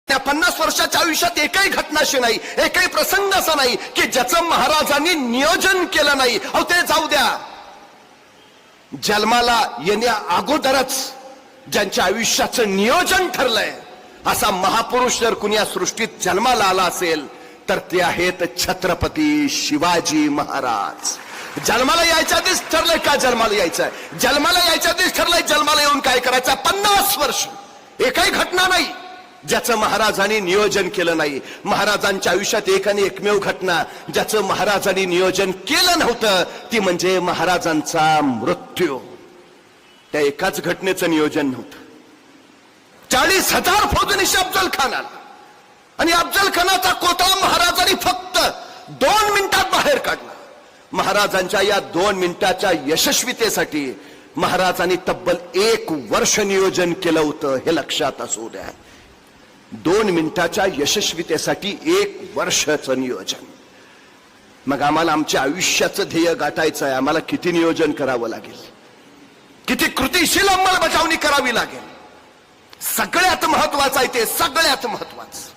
त्या 50 वर्षाच्या आयुष्यात एकही घटना अशी नाही, एकही प्रसंग असा नाही की ज्याचं महाराजांनी नियोजन केलं नाही. अहो ते जाऊ द्या, जन्माला येण्या अगोदरच ज्यांच्या आयुष्याचं नियोजन ठरलंय असा महापुरुष जर कुणी या सृष्टीत जन्माला आला असेल तर ते आहेत छत्रपती शिवाजी महाराज. जन्माला यायच्या आधीच ठरलंय का जन्माला यायचंय, जन्माला यायच्या आधीच ठरलंय जन्माला येऊन काय करायचं. 50 वर्ष एकही घटना नाही ज्याचं महाराजांनी नियोजन केलं नाही. महाराजांच्या आयुष्यात एक आणि एकमेव घटना ज्याचं महाराजांनी नियोजन केलं नव्हतं ती म्हणजे महाराजांचा मृत्यू. त्या एकाच घटनेचं नियोजन नव्हतं. 40,000 फौजनीशी अफजल खान आला आणि अफजल खानाचा कोथळा महाराजांनी फक्त 2 मिनिटात बाहेर काढला. महाराजांच्या या 2 मिनिटाच्या यशस्वीतेसाठी महाराजांनी तब्बल 1 वर्ष नियोजन केलं होतं, हे लक्षात असू द्या. 2 मिनिटाच्या यशस्वीतेसाठी 1 वर्षाचं नियोजन. मग आम्हाला आमच्या आयुष्याचं ध्येय गाठायचं आहे, आम्हाला किती नियोजन करावं लागेल, किती कृतीशील अंमलबजावणी करावी लागेल. सगळ्यात महत्वाचं आहे ते, सगळ्यात महत्वाचं.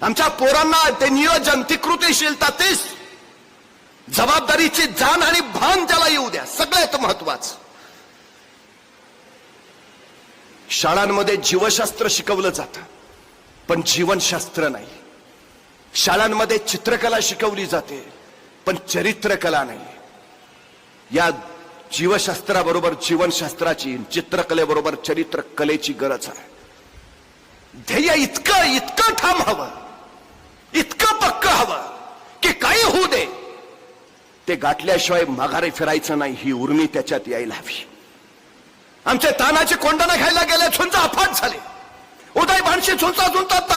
आमच्या पोरांना ते नियोजन, ती कृतीशीलता, तीच जबाबदारीची जाण आणि भान त्याला येऊ द्या, सगळ्यात महत्वाचं. शाळांमध्ये जीवशास्त्र शिकवलं जातं पण जीवनशास्त्र नाही. शाळांमध्ये चित्रकला शिकवली जाते पण चरित्रकला नाही. या जीवशास्त्राबरोबर जीवनशास्त्राची, चित्रकलेबरोबर चरित्रकलेची गरज आहे. ध्येय इतकं इतकं ठाम हवं, इतकं पक्क हवं की काही होऊ दे, ते गाठल्याशिवाय माघारी फिरायचं नाही, ही उर्मी त्याच्यात यायला हवी. आमचे तानाचे कोंडाणा घ्यायला गेले, झुंज अफाट झाले. उदय भानशी झुंजा झुंजतात